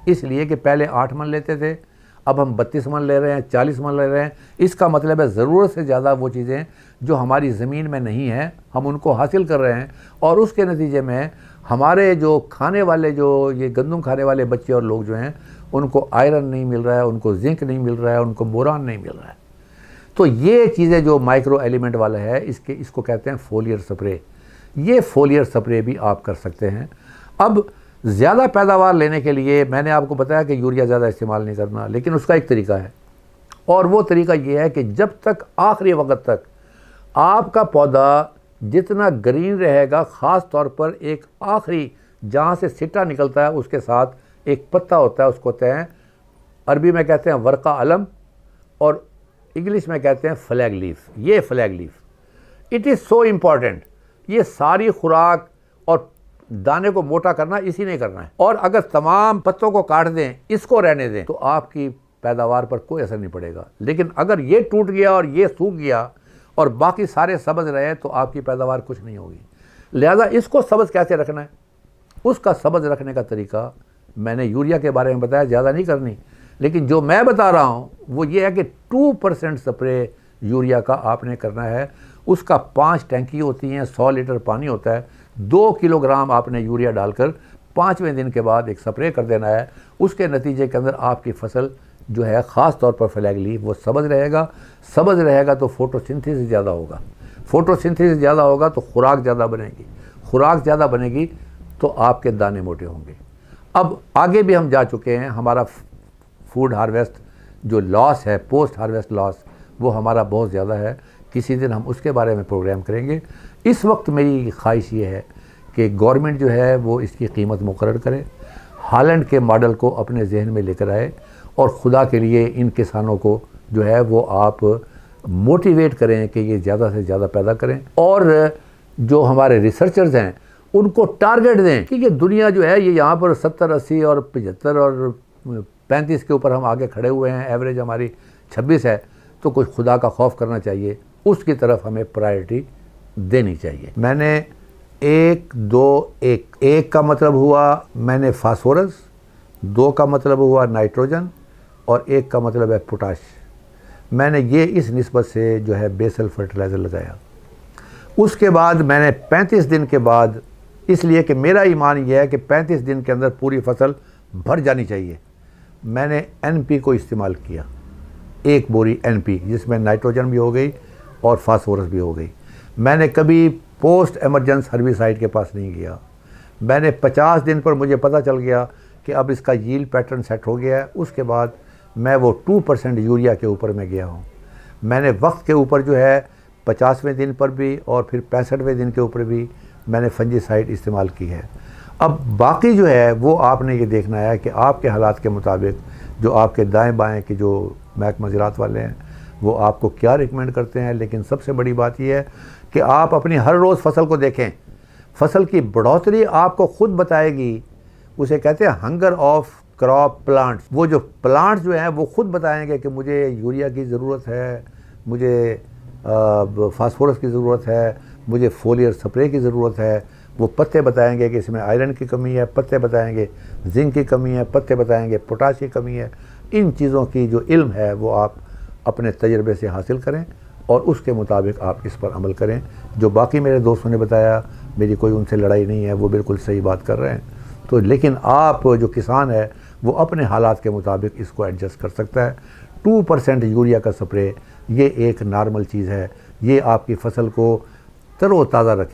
इसलिए कि पहले 8 मन लेते थे, अब हम 32 मन ले रहे हैं, 40 मन ले रहे हैं। इसका मतलब है ज़रूरत से ज़्यादा वो चीज़ें जो हमारी ज़मीन में नहीं हैं हम उनको हासिल कर रहे हैं, और उसके नतीजे में हमारे जो खाने वाले, जो ये गंदम खाने वाले बच्चे और लोग जो हैं, उनको आयरन नहीं मिल रहा है, उनको जिंक नहीं मिल रहा है, उनको बोरान नहीं मिल रहा है। तो ये चीज़ें जो माइक्रो एलिमेंट वाला है, इसको कहते हैं फोलियर स्प्रे। ये फोलियर स्प्रे भी आप कर सकते हैं। अब ज़्यादा पैदावार लेने के लिए मैंने आपको बताया कि यूरिया ज़्यादा इस्तेमाल नहीं करना, लेकिन उसका एक तरीका है, और वो तरीका ये है कि जब तक आखिरी वक्त तक आपका पौधा जितना ग्रीन रहेगा, ख़ास तौर पर एक आखिरी जहाँ से सिट्टा निकलता है उसके साथ एक पत्ता होता है, उसको कहते हैं, अरबी में कहते हैं वर्का अलम और इंग्लिश में कहते हैं फ्लैग लीफ। ये flag leaf, it is so important. ये सारी खुराक और दाने को मोटा करना इसी ने करना है, और अगर तमाम पत्तों को काट दें, इसको रहने दें, तो आपकी पैदावार पर कोई असर नहीं पड़ेगा। लेकिन अगर ये टूट गया और ये सूख गया और बाकी सारे सब्ज़ रहे तो आपकी पैदावार कुछ नहीं होगी। लिहाजा इसको सब्ज़ कैसे रखना है, उसका सब्ज़ रखने का तरीका मैंने यूरिया के बारे में बताया, ज़्यादा नहीं करनी, लेकिन जो मैं बता रहा हूँ वो ये है कि 2% स्प्रे यूरिया का आपने करना है। उसका 5 टैंकी होती हैं, 100 लीटर पानी होता है, 2 किलोग्राम आपने यूरिया डालकर 5वें दिन के बाद एक स्प्रे कर देना है। उसके नतीजे के अंदर आपकी फसल जो है, ख़ास तौर पर फ्लैग लीफ, वो सब्ज़ रहेगा। सब्ज़ रहेगा तो फोटोसिंथेसिस ज़्यादा होगा, फोटोसिंथेसिस ज़्यादा होगा तो खुराक ज़्यादा बनेगी, खुराक ज़्यादा बनेगी तो आपके दाने मोटे होंगे। अब आगे भी हम जा चुके हैं, हमारा फूड हार्वेस्ट जो लॉस है, पोस्ट हार्वेस्ट लॉस, वो हमारा बहुत ज़्यादा है। किसी दिन हम उसके बारे में प्रोग्राम करेंगे। इस वक्त मेरी ख्वाहिश ये है कि गवर्नमेंट जो है वो इसकी कीमत मुकर्रर करे, हॉलैंड के मॉडल को अपने जहन में लेकर आए, और ख़ुदा के लिए इन किसानों को जो है वो आप मोटिवेट करें कि ये ज़्यादा से ज़्यादा पैदा करें, और जो हमारे रिसर्चर्स हैं उनको टारगेट दें कि ये दुनिया जो है ये यहाँ पर 70, 80 और 75 और 35 के ऊपर हम आगे खड़े हुए हैं, एवरेज हमारी 26 है, तो कुछ खुदा का खौफ करना चाहिए, उसकी तरफ हमें प्रायोरिटी देनी चाहिए। मैंने 1, 2, 1 का मतलब हुआ मैंने फास्फोरस, 2 का मतलब हुआ नाइट्रोजन, और 1 का मतलब है पोटाश। मैंने ये इस निस्बत से जो है बेसल फर्टिलाइज़र लगाया। उसके बाद मैंने 35 दिन के बाद, इसलिए कि मेरा ईमान यह है कि 35 दिन के अंदर पूरी फसल भर जानी चाहिए, मैंने NP को इस्तेमाल किया, 1 बोरी NP, जिसमें नाइट्रोजन भी हो गई और फास्फोरस भी हो गई। मैंने कभी पोस्ट एमरजेंस हर्बिसाइड के पास नहीं गया। मैंने 50 दिन पर मुझे पता चल गया कि अब इसका यील्ड पैटर्न सेट हो गया है, उसके बाद मैं वो 2% यूरिया के ऊपर मैं गया हूँ। मैंने वक्त के ऊपर जो है 50वें दिन पर भी और फिर 65वें दिन के ऊपर भी मैंने फंजीसाइड इस्तेमाल की है। अब बाकी जो है वो आपने ये देखना है कि आपके हालात के मुताबिक जो आपके दाएं बाएं के जो महकमा ज़राअत वाले हैं वो आपको क्या रिकमेंड करते हैं। लेकिन सबसे बड़ी बात यह है कि आप अपनी हर रोज़ फसल को देखें, फसल की बढ़ोतरी आपको खुद बताएगी। उसे कहते हैं हंगर ऑफ क्रॉप प्लांट्स। वो जो प्लांट्स जो हैं वो खुद बताएंगे कि मुझे यूरिया की ज़रूरत है, मुझे फास्फोरस की ज़रूरत है, मुझे फोलियर स्प्रे की ज़रूरत है। वो पत्ते बताएंगे कि इसमें आयरन की कमी है, पत्ते बताएंगे जिंक की कमी है, पत्ते बताएंगे पोटाश की कमी है। इन चीज़ों की जो इल्म है वो आप अपने तजर्बे से हासिल करें और उसके मुताबिक आप इस पर अमल करें। जो बाकी मेरे दोस्तों ने बताया, मेरी कोई उनसे लड़ाई नहीं है, वो बिल्कुल सही बात कर रहे हैं। तो लेकिन आप जो किसान है वो अपने हालात के मुताबिक इसको एडजस्ट कर सकता है। 2% यूरिया का स्प्रे ये एक नॉर्मल चीज़ है, ये आपकी फसल को तरोताज़ा रखे।